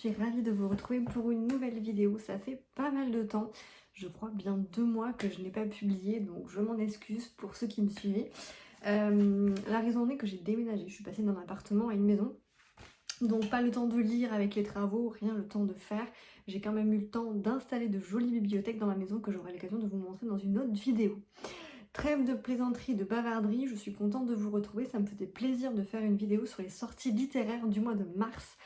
suis ravie de vous retrouver pour une nouvelle vidéo. Ça fait pas mal de temps, je crois bien 2 mois que je n'ai pas publié, donc je m'en excuse pour ceux qui me suivaient. La raison est que j'ai déménagé, je suis passée d'un appartement à une maison. Donc pas le temps de lire avec les travaux, rien le temps de faire. J'ai quand même eu le temps d'installer de jolies bibliothèques dans ma maison que j'aurai l'occasion de vous montrer dans une autre vidéo. Trêve de plaisanterie, de bavarderie, je suis contente de vous retrouver. Ça me faisait plaisir de faire une vidéo sur les sorties littéraires du mois de mars.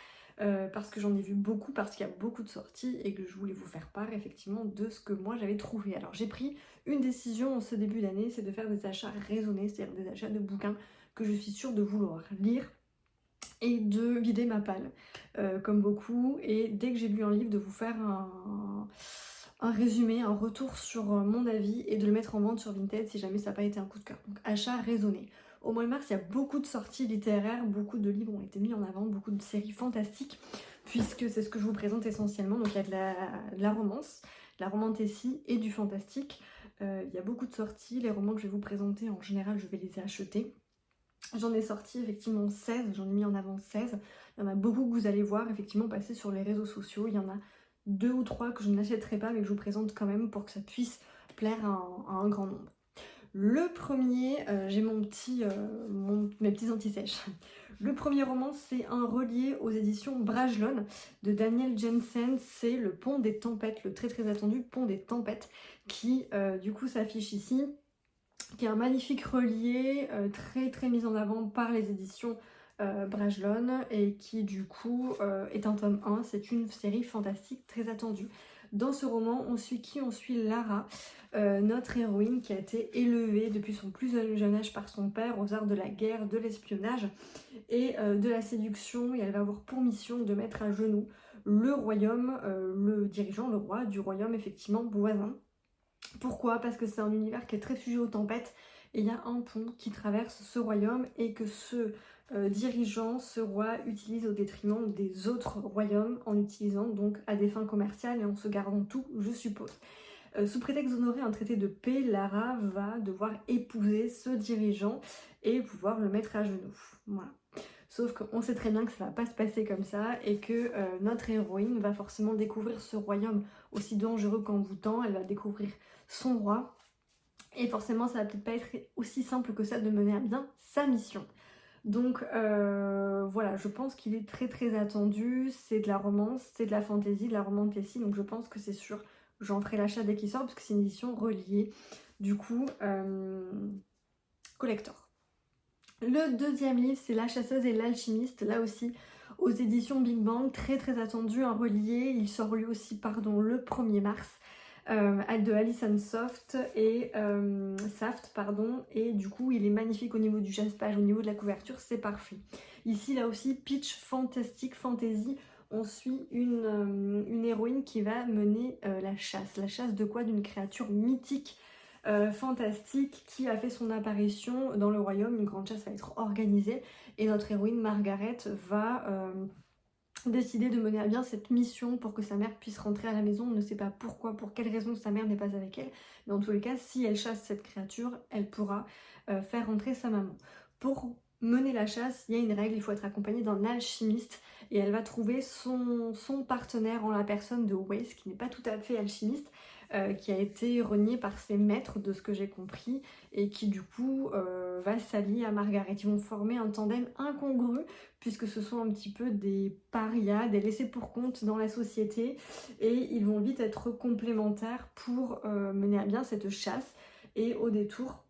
Parce que j'en ai vu beaucoup, parce qu'il y a beaucoup de sorties et que je voulais vous faire part effectivement de ce que moi j'avais trouvé. Alors j'ai pris une décision en ce début d'année, c'est de faire des achats raisonnés, c'est-à-dire des achats de bouquins que je suis sûre de vouloir lire et de vider ma palle, comme beaucoup, et dès que j'ai lu un livre, de vous faire un résumé, un retour sur mon avis et de le mettre en vente sur Vinted si jamais ça n'a pas été un coup de cœur. Donc achat raisonné. Au mois de mars, il y a beaucoup de sorties littéraires, beaucoup de livres ont été mis en avant, beaucoup de séries fantastiques, puisque c'est ce que je vous présente essentiellement. Donc il y a de la romance, de la romantécie et du fantastique. Il y a beaucoup de sorties, les romans que je vais vous présenter, en général, je vais les acheter. J'en ai sorti effectivement 16, j'en ai mis en avant 16. Il y en a beaucoup que vous allez voir effectivement passer sur les réseaux sociaux. Il y en a 2 ou 3 que je n'achèterai pas mais que je vous présente quand même pour que ça puisse plaire à un grand nombre. Le premier, j'ai mes petits anti-sèches. Le premier roman, c'est un relié aux éditions Brajlon de Daniel Jensen. C'est Le Pont des Tempêtes, le très très attendu Pont des Tempêtes, qui du coup s'affiche ici, qui est un magnifique relié, très très mis en avant par les éditions Brajlon, et qui du coup est un tome 1, c'est une série fantastique très attendue. Dans ce roman, on suit qui? On suit Lara, notre héroïne qui a été élevée depuis son plus jeune âge par son père aux arts de la guerre, de l'espionnage et de la séduction, et elle va avoir pour mission de mettre à genoux le royaume, le dirigeant, le roi du royaume effectivement voisin. Pourquoi? Parce que c'est un univers qui est très sujet aux tempêtes et il y a un pont qui traverse ce royaume et que ce dirigeant, ce roi, utilise au détriment des autres royaumes en utilisant donc à des fins commerciales et en se gardant tout, je suppose. Sous prétexte d'honorer un traité de paix, Lara va devoir épouser ce dirigeant et pouvoir le mettre à genoux. Voilà. Sauf qu'on sait très bien que ça va pas se passer comme ça et que notre héroïne va forcément découvrir ce royaume aussi dangereux qu'envoûtant. Elle va découvrir son roi et forcément ça va peut-être pas être aussi simple que ça de mener à bien sa mission. Donc voilà, je pense qu'il est très très attendu. C'est de la romance, c'est de la fantaisie, de la romantécie, donc je pense que c'est sûr, j'en ferai l'achat dès qu'il sort parce que c'est une édition reliée, du coup collector. Le deuxième livre, c'est La chasseuse et l'alchimiste, là aussi aux éditions Big Bang, très très attendu, un relié. Il sort lui aussi, pardon, le 1er mars, de Alison Soft et Saft, pardon, et du coup il est magnifique au niveau du chasse-page, au niveau de la couverture, c'est parfait. Ici, là aussi, pitch fantastique, fantasy. On suit une héroïne qui va mener la chasse. La chasse de quoi? D'une créature mythique, fantastique, qui a fait son apparition dans le royaume. Une grande chasse va être organisée et notre héroïne Margaret va décider de mener à bien cette mission pour que sa mère puisse rentrer à la maison. On ne sait pas pourquoi, pour quelle raison sa mère n'est pas avec elle, mais en tous les cas, si elle chasse cette créature, elle pourra faire rentrer sa maman. Pour mener la chasse, il y a une règle, il faut être accompagné d'un alchimiste et elle va trouver son partenaire en la personne de Wace, qui n'est pas tout à fait alchimiste, qui a été renié par ses maîtres de ce que j'ai compris et qui du coup va s'allier à Margaret. Ils vont former un tandem incongru puisque ce sont un petit peu des parias, des laissés pour compte dans la société et ils vont vite être complémentaires pour mener à bien cette chasse, et au détour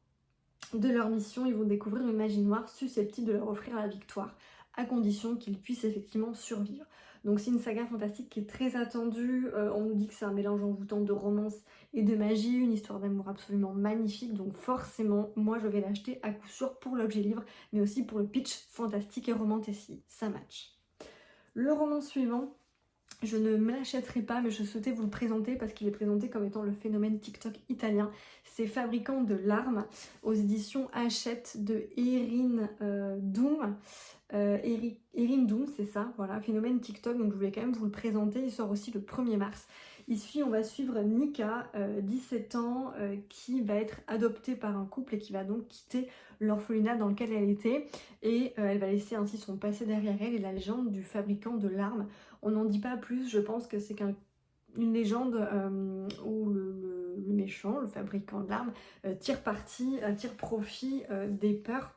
de leur mission, ils vont découvrir une magie noire susceptible de leur offrir la victoire, à condition qu'ils puissent effectivement survivre. Donc c'est une saga fantastique qui est très attendue. On nous dit que c'est un mélange envoûtant de romance et de magie, une histoire d'amour absolument magnifique, donc forcément moi je vais l'acheter à coup sûr pour l'objet livre, mais aussi pour le pitch fantastique et romantécie, ça match. Le roman suivant, je ne me l'achèterai pas, mais je souhaitais vous le présenter parce qu'il est présenté comme étant le phénomène TikTok italien. C'est Fabricant de larmes aux éditions Hachette de Erin Doom. Erin Doom, c'est ça, voilà, phénomène TikTok, donc je voulais quand même vous le présenter. Il sort aussi le 1er mars. Ici, on va suivre Nika, 17 ans, qui va être adoptée par un couple et qui va donc quitter l'orphelinat dans lequel elle était. Et elle va laisser ainsi son passé derrière elle et la légende du fabricant de larmes. On n'en dit pas plus, je pense que c'est une légende où le méchant, le fabricant d'armes, tire profit des peurs,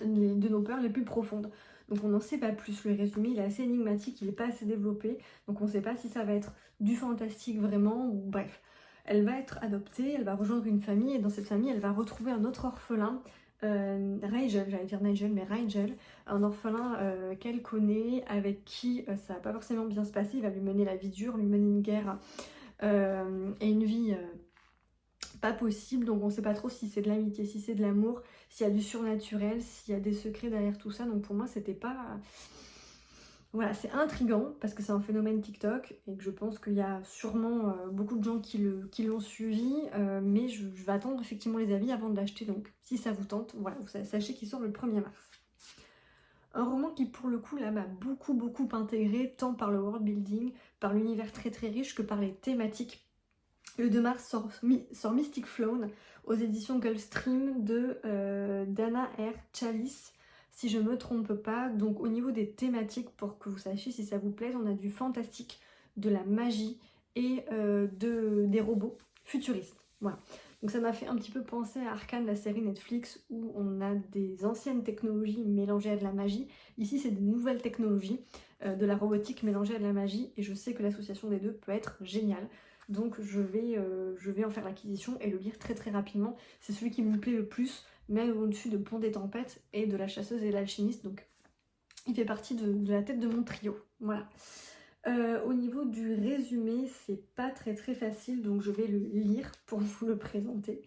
de nos peurs les plus profondes. Donc on n'en sait pas plus, le résumé il est assez énigmatique, il n'est pas assez développé, donc on ne sait pas si ça va être du fantastique vraiment, ou bref. Elle va être adoptée, elle va rejoindre une famille, et dans cette famille elle va retrouver un autre orphelin, Rigel, j'allais dire Nigel, mais Rigel, un orphelin qu'elle connaît, avec qui ça va pas forcément bien se passer, il va lui mener la vie dure, lui mener une guerre et une vie pas possible, donc on sait pas trop si c'est de l'amitié, si c'est de l'amour, s'il y a du surnaturel, s'il y a des secrets derrière tout ça, donc pour moi c'était pas... Voilà, c'est intriguant parce que c'est un phénomène TikTok et que je pense qu'il y a sûrement beaucoup de gens qui l'ont suivi, mais je vais attendre effectivement les avis avant de l'acheter, donc si ça vous tente, voilà, sachez qu'il sort le 1er mars. Un roman qui pour le coup là m'a beaucoup intégré, tant par le world building, par l'univers très riche que par les thématiques. Le 2 mars sort Mystic Flown aux éditions Gulfstream de Dana R. Chalice, si je me trompe pas. Donc au niveau des thématiques, pour que vous sachiez si ça vous plaît, on a du fantastique, de la magie et des robots futuristes. Voilà. Donc ça m'a fait un petit peu penser à Arcane, la série Netflix, où on a des anciennes technologies mélangées à de la magie. Ici c'est des nouvelles technologies, de la robotique mélangée à de la magie, et je sais que l'association des deux peut être géniale. Donc je vais en faire l'acquisition et le lire très rapidement. C'est celui qui me plaît le plus, même au-dessus de Pont des Tempêtes et de La Chasseuse et l'Alchimiste. Donc il fait partie de la tête de mon trio. Voilà. Au niveau du résumé, c'est pas très facile, donc je vais le lire pour vous le présenter.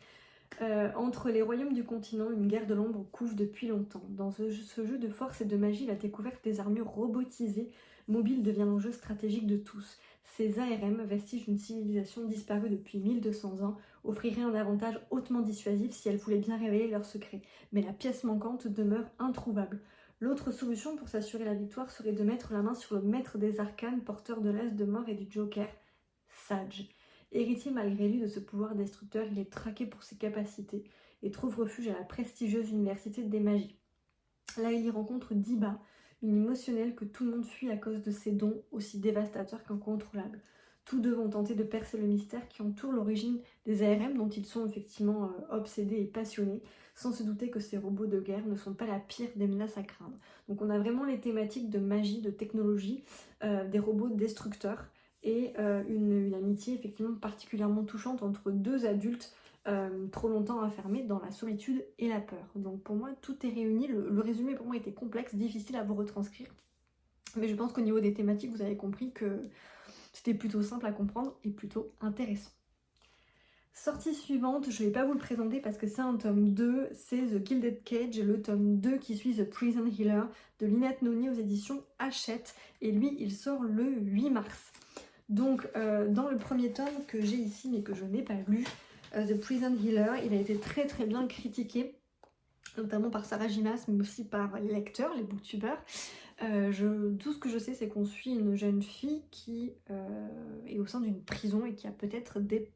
Entre les royaumes du continent, une guerre de l'ombre couve depuis longtemps. Dans ce jeu de force et de magie, la découverte des armures robotisées mobiles devient l'enjeu stratégique de tous. Ces ARM, vestiges d'une civilisation disparue depuis 1200 ans, offriraient un avantage hautement dissuasif si elles voulaient bien révéler leurs secrets. Mais la pièce manquante demeure introuvable. L'autre solution pour s'assurer la victoire serait de mettre la main sur le maître des arcanes, porteur de l'as de mort et du joker, Sage. Héritier malgré lui de ce pouvoir destructeur, il est traqué pour ses capacités et trouve refuge à la prestigieuse université des magies. Là, il y rencontre Diba, une émotionnelle que tout le monde fuit à cause de ses dons aussi dévastateurs qu'incontrôlables. Tous deux vont tenter de percer le mystère qui entoure l'origine des ARM dont ils sont effectivement obsédés et passionnés, sans se douter que ces robots de guerre ne sont pas la pire des menaces à craindre. Donc on a vraiment les thématiques de magie, de technologie, des robots destructeurs, et une amitié effectivement particulièrement touchante entre deux adultes trop longtemps enfermés dans la solitude et la peur. Donc pour moi tout est réuni, le résumé pour moi était complexe, difficile à vous retranscrire, mais je pense qu'au niveau des thématiques vous avez compris que c'était plutôt simple à comprendre et plutôt intéressant. Sortie suivante, je ne vais pas vous le présenter parce que c'est un tome 2, c'est The Gilded Cage, le tome 2 qui suit The Prison Healer de Lynette Noni aux éditions Hachette, et lui il sort le 8 mars. Donc dans le premier tome que j'ai ici mais que je n'ai pas lu, The Prison Healer, il a été très bien critiqué, notamment par Sarah Gimas mais aussi par les lecteurs, les booktubers. Tout ce que je sais c'est qu'on suit une jeune fille qui est au sein d'une prison et qui a peut-être des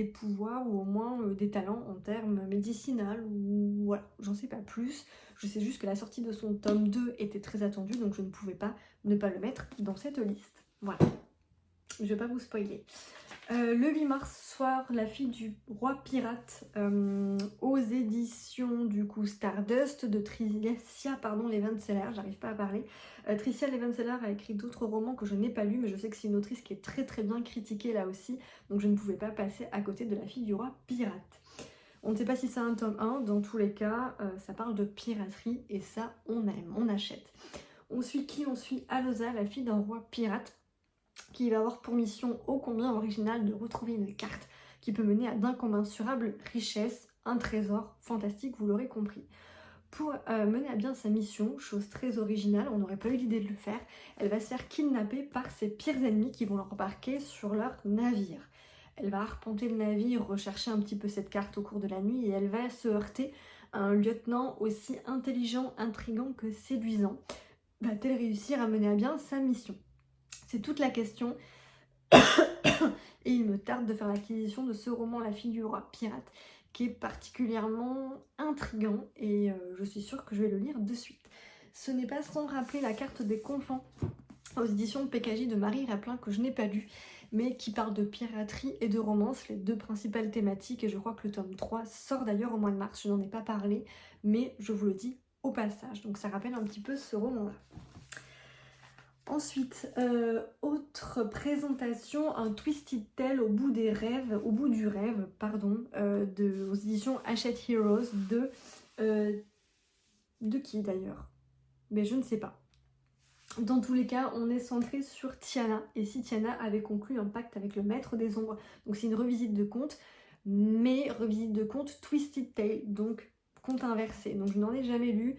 pouvoirs ou au moins des talents en termes médicinaux, ou voilà, j'en sais pas plus. Je sais juste que la sortie de son tome 2 était très attendue, donc je ne pouvais pas ne pas le mettre dans cette liste. Voilà, je vais pas vous spoiler. Le 8 mars soir, La fille du roi pirate aux éditions du coup Stardust de Tricia Levenseller, j'arrive pas à parler. Tricia Levenseller a écrit d'autres romans que je n'ai pas lus, mais je sais que c'est une autrice qui est très bien critiquée là aussi, donc je ne pouvais pas passer à côté de La fille du roi pirate. On ne sait pas si c'est un tome 1, dans tous les cas, ça parle de piraterie et ça on aime, on achète. On suit qui? On suit Alosa, la fille d'un roi pirate, qui va avoir pour mission ô combien originale de retrouver une carte qui peut mener à d'incommensurables richesses, un trésor fantastique, vous l'aurez compris. Pour mener à bien sa mission, chose très originale, on n'aurait pas eu l'idée de le faire, elle va se faire kidnapper par ses pires ennemis qui vont l'embarquer sur leur navire. Elle va arpenter le navire, rechercher un petit peu cette carte au cours de la nuit, et elle va se heurter à un lieutenant aussi intelligent, intriguant que séduisant. Va-t-elle réussir à mener à bien sa mission? C'est toute la question. Et il me tarde de faire l'acquisition de ce roman La fille du roi pirate, qui est particulièrement intriguant, et je suis sûre que je vais le lire de suite. Ce n'est pas sans rappeler La carte des confins aux éditions PKJ de Marie Raplin que je n'ai pas lu, mais qui parle de piraterie et de romance, les deux principales thématiques, et je crois que le tome 3 sort d'ailleurs au mois de mars, je n'en ai pas parlé, mais je vous le dis au passage, donc ça rappelle un petit peu ce roman-là. Ensuite, autre présentation, un Twisted Tale au bout du rêve, aux éditions Hachette Heroes de qui d'ailleurs? Mais je ne sais pas. Dans tous les cas, on est centré sur Tiana, et si Tiana avait conclu un pacte avec le maître des ombres, donc c'est une revisite de conte, mais revisite de conte Twisted Tale, donc conte inversé. Donc je n'en ai jamais lu,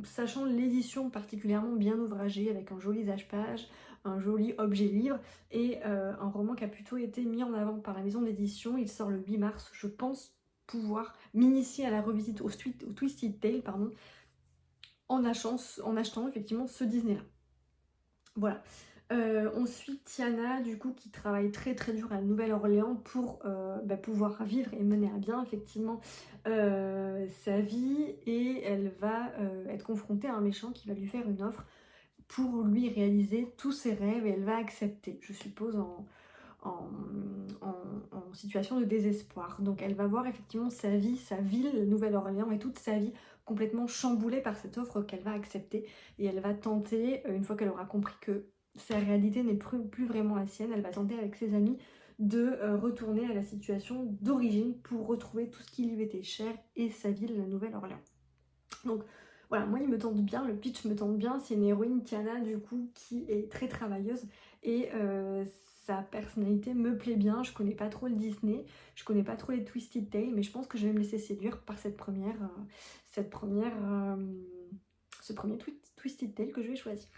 sachant l'édition particulièrement bien ouvragée, avec un joli page, un joli objet livre, et un roman qui a plutôt été mis en avant par la maison d'édition. Il sort le 8 mars, je pense pouvoir m'initier à la revisite au Twisted Tale, en achetant effectivement ce Disney-là. Voilà. On suit Tiana, du coup, qui travaille très très dur à la Nouvelle-Orléans pour pouvoir vivre et mener à bien effectivement sa vie, et elle va être confrontée à un méchant qui va lui faire une offre pour lui réaliser tous ses rêves, et elle va accepter, je suppose, en situation de désespoir. Donc elle va voir effectivement sa vie, sa ville, Nouvelle-Orléans, et toute sa vie complètement chamboulée par cette offre qu'elle va accepter, et elle va tenter, une fois qu'elle aura compris que sa réalité n'est plus vraiment la sienne, elle va tenter avec ses amis de retourner à la situation d'origine pour retrouver tout ce qui lui était cher et sa ville, la Nouvelle-Orléans. Donc voilà, moi il me tente bien, le pitch me tente bien, c'est une héroïne, Tiana, du coup, qui est très travailleuse, et sa personnalité me plaît bien. Je connais pas trop le Disney, je connais pas trop les Twisted Tales, mais je pense que je vais me laisser séduire par ce premier Twisted Tale que je vais choisir.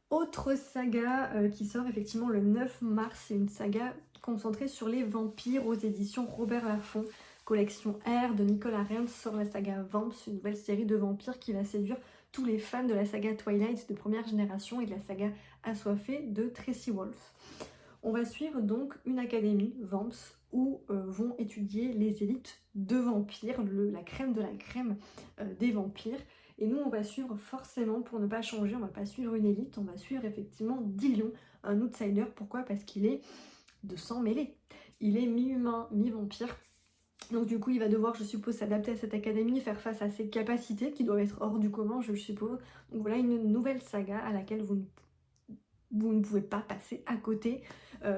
Autre saga qui sort effectivement le 9 mars, c'est une saga concentrée sur les vampires aux éditions Robert Laffont. Collection R de Nicolas Reins sort la saga Vamps, une nouvelle série de vampires qui va séduire tous les fans de la saga Twilight de première génération et de la saga Assoiffée de Tracy Wolff. On va suivre donc une académie, Vamps, où vont étudier les élites de vampires, la crème de la crème des vampires. Et nous, on va suivre forcément, pour ne pas changer, on va pas suivre une élite, on va suivre effectivement Dillion, un outsider. Pourquoi? Parce qu'il est de sang mêlé. Il est mi-humain, mi-vampire. Donc du coup, il va devoir, je suppose, s'adapter à cette académie, faire face à ses capacités qui doivent être hors du commun, je le suppose. Donc voilà une nouvelle saga à laquelle vous ne pouvez pas passer à côté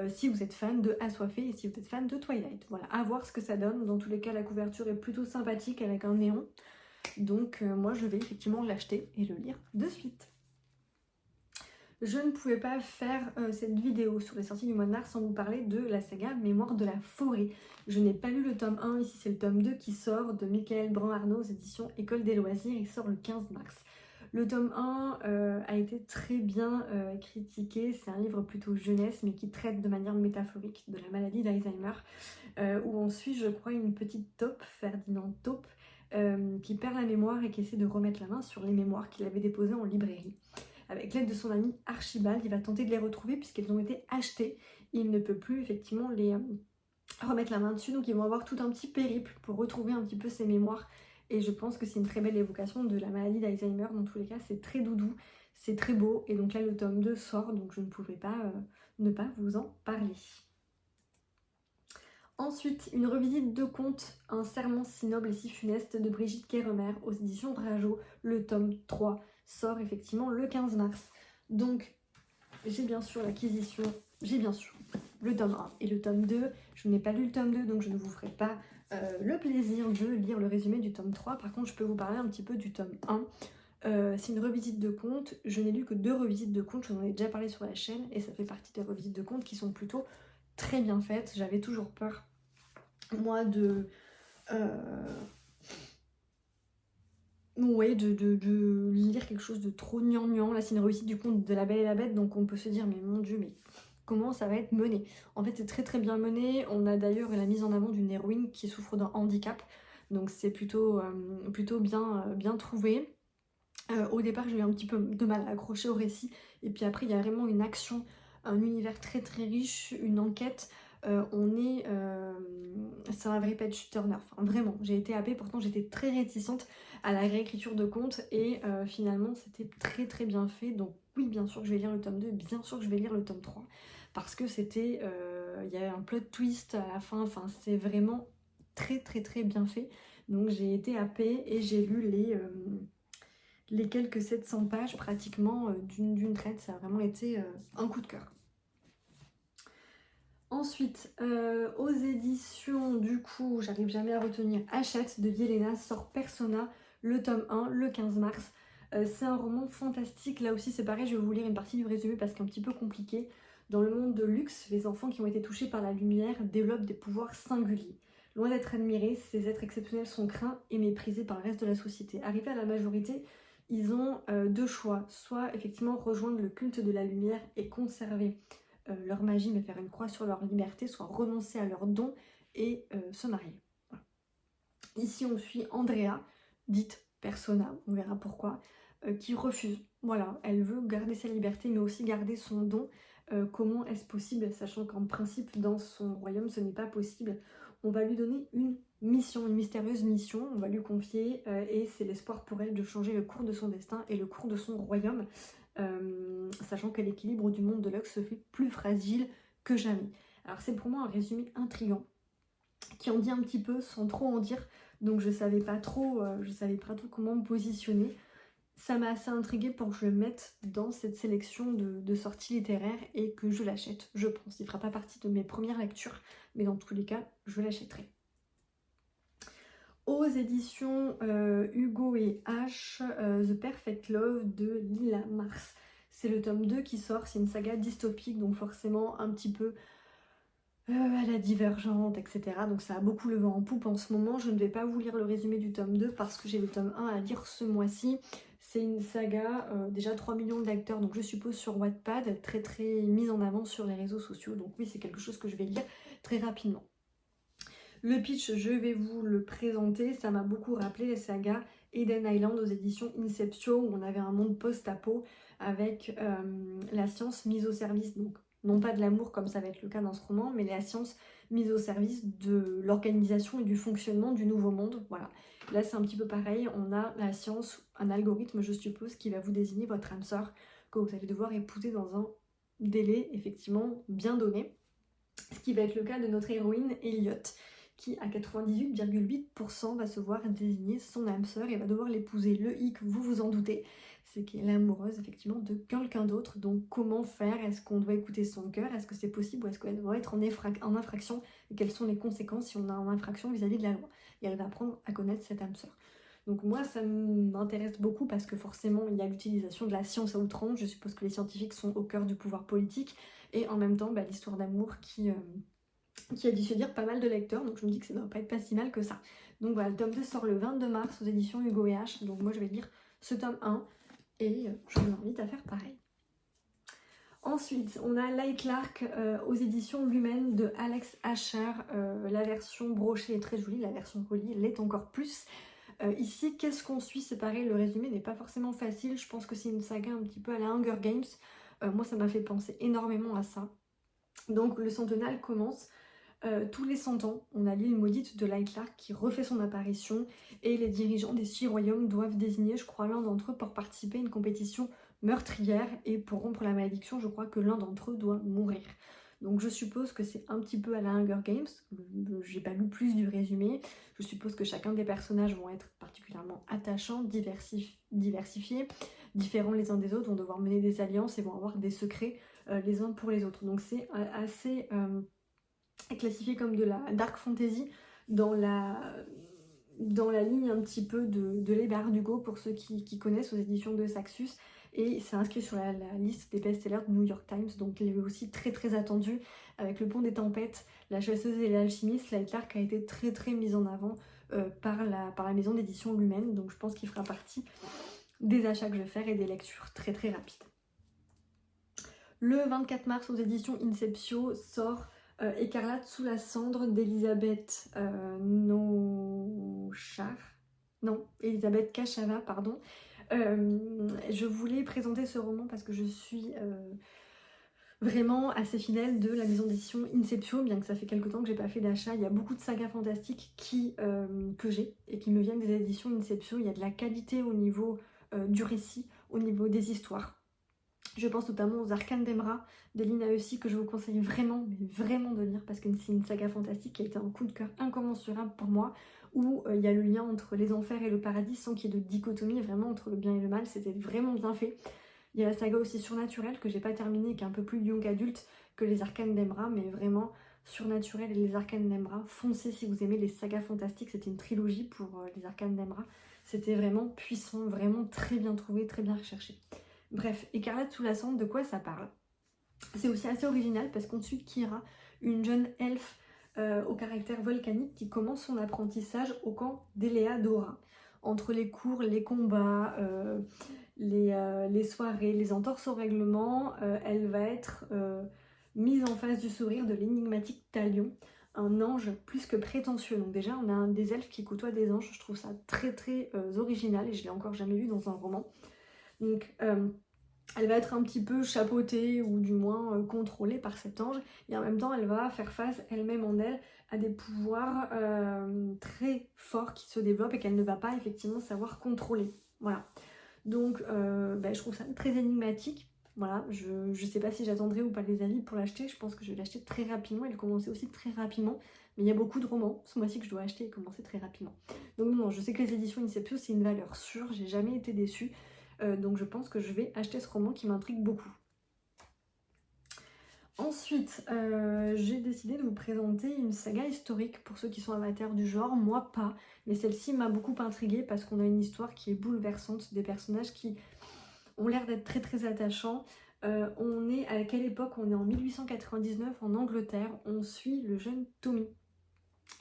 si vous êtes fan de Assoiffé et si vous êtes fan de Twilight. Voilà, à voir ce que ça donne. Dans tous les cas, la couverture est plutôt sympathique avec un néon. Donc moi, je vais effectivement l'acheter et le lire de suite. Je ne pouvais pas faire cette vidéo sur les sorties du mois de mars sans vous parler de la saga Mémoire de la forêt. Je n'ai pas lu le tome 1, ici c'est le tome 2 qui sort, de Michael Brun-Arnaud aux éditions École des loisirs, il sort le 15 mars. Le tome 1 a été très bien critiqué, c'est un livre plutôt jeunesse mais qui traite de manière métaphorique de la maladie d'Alzheimer, où on suit, je crois, une petite taupe, Ferdinand Taupe, qui perd la mémoire et qui essaie de remettre la main sur les mémoires qu'il avait déposées en librairie. Avec l'aide de son ami Archibald, il va tenter de les retrouver puisqu'elles ont été achetées. Il ne peut plus effectivement les remettre la main dessus, donc ils vont avoir tout un petit périple pour retrouver un petit peu ses mémoires. Et je pense que c'est une très belle évocation de la maladie d'Alzheimer. Dans tous les cas, c'est très doudou, c'est très beau. Et donc là, le tome 2 sort, donc je ne pouvais pas ne pas vous en parler. Ensuite, une revisite de contes, Un serment si noble et si funeste de Brigitte Kéremer aux éditions Drageot, le tome 3 sort effectivement le 15 mars. Donc j'ai bien sûr l'acquisition, j'ai bien sûr le tome 1 et le tome 2. Je n'ai pas lu le tome 2, donc je ne vous ferai pas le plaisir de lire le résumé du tome 3. Par contre, je peux vous parler un petit peu du tome 1. C'est une revisite de contes. Je n'ai lu que 2 revisites de contes, je vous en ai déjà parlé sur la chaîne, et ça fait partie des revisites de contes qui sont plutôt très bien faites. J'avais toujours peur, moi, de lire quelque chose de trop gnangnan. Là, c'est une réussite du conte de La Belle et la Bête, donc on peut se dire, mais mon Dieu, mais comment ça va être mené? En fait, c'est très très bien mené. On a d'ailleurs la mise en avant d'une héroïne qui souffre d'un handicap, donc c'est plutôt bien trouvé. Au départ, j'ai eu un petit peu de mal à accrocher au récit, et puis après, il y a vraiment une action, un univers très très riche, une enquête. c'est un vrai page turner, enfin, vraiment, j'ai été happée, pourtant j'étais très réticente à la réécriture de contes et finalement c'était très très bien fait, donc oui bien sûr que je vais lire le tome 2, bien sûr que je vais lire le tome 3, parce que il y a un plot twist à la fin, enfin c'est vraiment très très très bien fait, donc j'ai été happée et j'ai lu les quelques 700 pages pratiquement d'une traite, ça a vraiment été un coup de cœur. Ensuite, aux éditions, du coup, j'arrive jamais à retenir, Hachette de Yelena sort Persona, le tome 1, le 15 mars. C'est un roman fantastique, là aussi c'est pareil, je vais vous lire une partie du résumé parce qu'un petit peu compliqué. Dans le monde de luxe, les enfants qui ont été touchés par la lumière développent des pouvoirs singuliers. Loin d'être admirés, ces êtres exceptionnels sont craints et méprisés par le reste de la société. Arrivés à la majorité, ils ont deux choix, soit effectivement rejoindre le culte de la lumière et conserver leur magie, mais faire une croix sur leur liberté, soit renoncer à leurs dons et se marier. Voilà. Ici, on suit Andrea, dite Persona, on verra pourquoi, qui refuse. Voilà, elle veut garder sa liberté, mais aussi garder son don. Comment est-ce possible, sachant qu'en principe, dans son royaume, ce n'est pas possible. On va lui donner une mission, une mystérieuse mission, on va lui confier, et c'est l'espoir pour elle de changer le cours de son destin et le cours de son royaume. Sachant que l'équilibre du monde de Lux se fait plus fragile que jamais. Alors c'est pour moi un résumé intriguant qui en dit un petit peu sans trop en dire, donc je savais pas trop comment me positionner. Ça m'a assez intriguée pour que je le mette dans cette sélection de sorties littéraires et que je l'achète, je pense. Il fera pas partie de mes premières lectures, mais dans tous les cas, je l'achèterai. Aux éditions Hugo et H, The Perfect Love de Lila Mars. C'est le tome 2 qui sort, c'est une saga dystopique, donc forcément un petit peu à la divergente, etc. Donc ça a beaucoup le vent en poupe en ce moment. Je ne vais pas vous lire le résumé du tome 2 parce que j'ai le tome 1 à lire ce mois-ci. C'est une saga, déjà 3 millions de lecteurs, donc je suppose sur Wattpad, très très mise en avant sur les réseaux sociaux. Donc oui, c'est quelque chose que je vais lire très rapidement. Le pitch, je vais vous le présenter, ça m'a beaucoup rappelé les sagas Eden Island aux éditions Inceptio, où on avait un monde post-apo avec la science mise au service, donc non pas de l'amour comme ça va être le cas dans ce roman, mais la science mise au service de l'organisation et du fonctionnement du nouveau monde. Voilà. Là c'est un petit peu pareil, on a la science, un algorithme je suppose, qui va vous désigner votre âme sœur que vous allez devoir épouser dans un délai effectivement bien donné. Ce qui va être le cas de notre héroïne Elliot, qui à 98,8% va se voir désigner son âme sœur et va devoir l'épouser. Le hic, vous vous en doutez, c'est qu'elle est amoureuse effectivement de quelqu'un d'autre. Donc comment faire? Est-ce qu'on doit écouter son cœur? Est-ce que c'est possible ou est-ce qu'elle doit être en infraction? Et quelles sont les conséquences si on a en infraction vis-à-vis de la loi? Et elle va apprendre à connaître cette âme sœur. Donc moi ça m'intéresse beaucoup parce que forcément il y a l'utilisation de la science à outrance. Je suppose que les scientifiques sont au cœur du pouvoir politique et en même temps l'histoire d'amour qui a dû se dire pas mal de lecteurs, donc je me dis que ça ne doit pas être pas si mal que ça. Donc voilà, le tome 2 sort le 22 mars aux éditions Hugo et H, donc moi je vais lire ce tome 1 et je vous invite à faire pareil. Ensuite, on a Light Lark aux éditions Lumen de Alex Asher. La version brochée est très jolie, la version polie l'est encore plus. Ici, qu'est-ce qu'on suit? C'est pareil, le résumé n'est pas forcément facile. Je pense que c'est une saga un petit peu à la Hunger Games. Moi, ça m'a fait penser énormément à ça. Donc, le centennal commence. Tous les 100 ans, on a l'île maudite de Light Lark qui refait son apparition et les dirigeants des 6 royaumes doivent désigner, je crois, l'un d'entre eux pour participer à une compétition meurtrière et pour rompre la malédiction, je crois que l'un d'entre eux doit mourir. Donc je suppose que c'est un petit peu à la Hunger Games, j'ai pas lu plus du résumé, je suppose que chacun des personnages vont être particulièrement attachants, diversifiés, différents les uns des autres, vont devoir mener des alliances et vont avoir des secrets les uns pour les autres. Donc c'est assez classifié comme de la dark fantasy dans la ligne un petit peu de Les Bardugo pour ceux qui connaissent aux éditions de Saxus, et c'est inscrit sur la liste des best-sellers de New York Times, donc il est aussi très très attendu. Avec Le Pont des Tempêtes, La Chasseuse et l'Alchimiste, Light Lark a été très très mise en avant par la maison d'édition Lumen, donc je pense qu'il fera partie des achats que je vais faire et des lectures très très rapides. Le 24 mars aux éditions Inceptio sort Écarlate sous la cendre d'Elisabeth Elisabeth Kachava, pardon. Je voulais présenter ce roman parce que je suis vraiment assez fidèle de la maison d'édition Inceptio, bien que ça fait quelques temps que j'ai pas fait d'achat. Il y a beaucoup de sagas fantastiques que j'ai et qui me viennent des éditions Inceptio. Il y a de la qualité au niveau du récit, au niveau des histoires. Je pense notamment aux Arcanes d'Emra de Lina Heusy que je vous conseille vraiment, mais vraiment de lire parce que c'est une saga fantastique qui a été un coup de cœur incommensurable pour moi, où il y a le lien entre les enfers et le paradis sans qu'il y ait de dichotomie vraiment entre le bien et le mal. C'était vraiment bien fait. Il y a la saga aussi Surnaturel que j'ai pas terminée, qui est un peu plus young adulte que les Arcanes d'Emra, mais vraiment Surnaturel et les Arcanes d'Emra, foncez si vous aimez les sagas fantastiques. C'était une trilogie pour les Arcanes d'Emra. C'était vraiment puissant, vraiment très bien trouvé, très bien recherché. Bref, Écarlate sous la cendre, de quoi ça parle? C'est aussi assez original parce qu'on suit Kira, une jeune elfe au caractère volcanique qui commence son apprentissage au camp d'Eleadora. Entre les cours, les combats, les soirées, les entorses au règlement, elle va être mise en face du sourire de l'énigmatique Talion, un ange plus que prétentieux. Donc déjà, on a un des elfes qui côtoie des anges, je trouve ça très très original et je l'ai encore jamais vu dans un roman. Donc elle va être un petit peu chapeautée ou du moins contrôlée par cet ange et en même temps elle va faire face elle-même en elle à des pouvoirs très forts qui se développent et qu'elle ne va pas effectivement savoir contrôler. Voilà. Donc je trouve ça très énigmatique. Voilà, je sais pas si j'attendrai ou pas les avis pour l'acheter, je pense que je vais l'acheter très rapidement et le commencer aussi très rapidement. Mais il y a beaucoup de romans ce mois-ci que je dois acheter et commencer très rapidement. Donc non, je sais que les éditions Inceptio c'est une valeur sûre, j'ai jamais été déçue. Donc je pense que je vais acheter ce roman qui m'intrigue beaucoup. Ensuite, j'ai décidé de vous présenter une saga historique pour ceux qui sont amateurs du genre, moi pas, mais celle-ci m'a beaucoup intriguée parce qu'on a une histoire qui est bouleversante, des personnages qui ont l'air d'être très très attachants. On est à quelle époque? On est en 1899 en Angleterre, on suit le jeune Tommy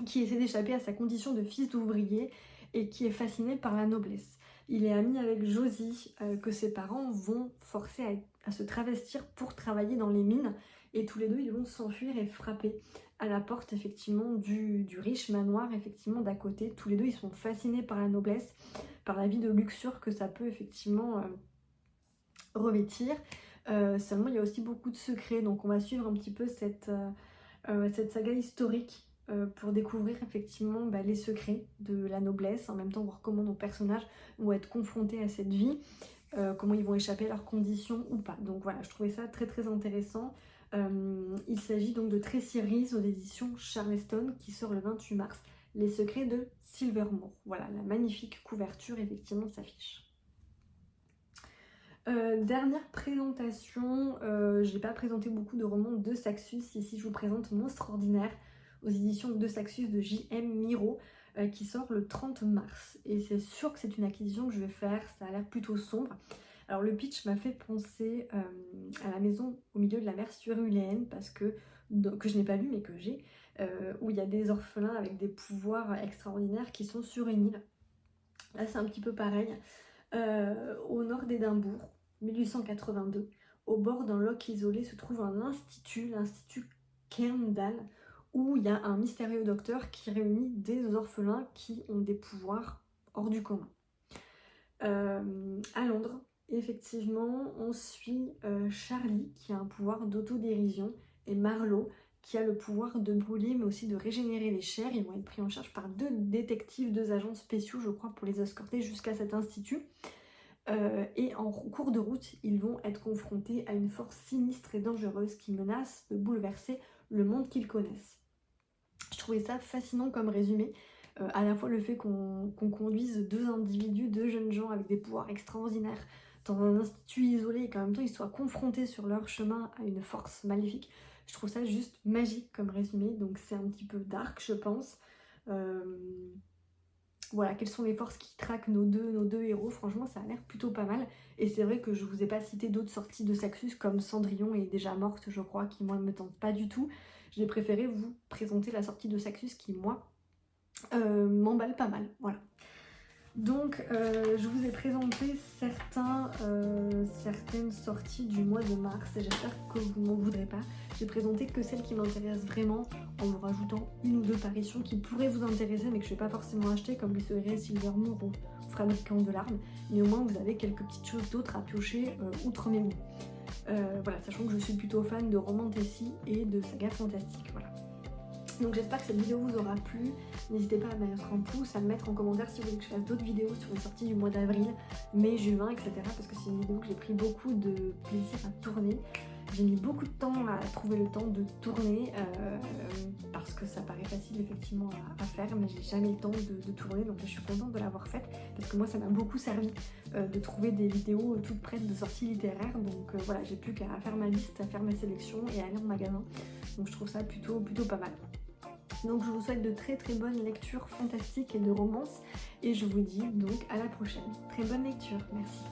qui essaie d'échapper à sa condition de fils d'ouvrier et qui est fasciné par la noblesse. Il est ami avec Josie, que ses parents vont forcer à se travestir pour travailler dans les mines, et tous les deux ils vont s'enfuir et frapper à la porte effectivement du riche manoir effectivement d'à côté. Tous les deux ils sont fascinés par la noblesse, par la vie de luxure que ça peut effectivement revêtir. Seulement il y a aussi beaucoup de secrets, donc on va suivre un petit peu cette saga historique pour découvrir effectivement les secrets de la noblesse, en même temps voir comment nos personnages vont être confrontés à cette vie, comment ils vont échapper à leurs conditions ou pas. Donc voilà, je trouvais ça très très intéressant. Il s'agit donc de Tracy Rees aux éditions Charleston qui sort le 28 mars. Les secrets de Silvermoor. Voilà, la magnifique couverture effectivement s'affiche. Dernière présentation, j'ai pas présenté beaucoup de romans de Saxus, ici je vous présente Monstre Ordinaire aux éditions de Saxus de J.M. Miro qui sort le 30 mars et c'est sûr que c'est une acquisition que je vais faire, ça a l'air plutôt sombre. Alors le pitch m'a fait penser à La Maison au milieu de la mer Suruléenne parce que je n'ai pas lu mais que j'ai, où il y a des orphelins avec des pouvoirs extraordinaires qui sont sur une île. Là c'est un petit peu pareil, au nord d'Édimbourg, 1882, au bord d'un loch isolé se trouve un institut, l'Institut Cairndal, où il y a un mystérieux docteur qui réunit des orphelins qui ont des pouvoirs hors du commun. À Londres, effectivement, on suit Charlie qui a un pouvoir d'autodérision et Marlowe qui a le pouvoir de brûler mais aussi de régénérer les chairs. Ils vont être pris en charge par deux détectives, deux agents spéciaux je crois pour les escorter jusqu'à cet institut. Et en cours de route, ils vont être confrontés à une force sinistre et dangereuse qui menace de bouleverser le monde qu'ils connaissent. Je trouvais ça fascinant comme résumé, à la fois le fait qu'on conduise deux individus, deux jeunes gens avec des pouvoirs extraordinaires dans un institut isolé et qu'en même temps ils soient confrontés sur leur chemin à une force maléfique. Je trouve ça juste magique comme résumé, donc c'est un petit peu dark je pense. Voilà, quelles sont les forces qui traquent nos deux héros, franchement ça a l'air plutôt pas mal. Et c'est vrai que je vous ai pas cité d'autres sorties de Saxus comme Cendrillon est déjà morte je crois, qui moi ne me tente pas du tout. J'ai préféré vous présenter la sortie de Saxus qui moi m'emballe pas mal, voilà. Donc je vous ai présenté certaines sorties du mois de mars et j'espère que vous ne m'en voudrez pas. J'ai présenté que celles qui m'intéressent vraiment en vous rajoutant une ou deux parutions qui pourraient vous intéresser mais que je ne vais pas forcément acheter comme les serrés Silvermoor ou Fabricant de larmes, mais au moins vous avez quelques petites choses d'autres à piocher outre mes goûts. Voilà, sachant que je suis plutôt fan de romantasy et de sagas fantastiques, voilà. Donc j'espère que cette vidéo vous aura plu. N'hésitez pas à mettre un pouce, à me mettre en commentaire si vous voulez que je fasse d'autres vidéos sur les sorties du mois d'avril, mai, juin, etc. Parce que c'est une vidéo que j'ai pris beaucoup de plaisir à tourner. J'ai mis beaucoup de temps à trouver le temps de tourner parce que ça paraît facile effectivement à faire, mais j'ai jamais le temps de tourner, donc là, je suis contente de l'avoir faite parce que moi ça m'a beaucoup servi de trouver des vidéos toutes prêtes de sorties littéraires. Donc voilà, j'ai plus qu'à faire ma liste, à faire ma sélection et aller en magasin. Donc je trouve ça plutôt pas mal. Donc je vous souhaite de très bonnes lectures fantastiques et de romances et je vous dis donc à la prochaine. Très bonne lecture, merci.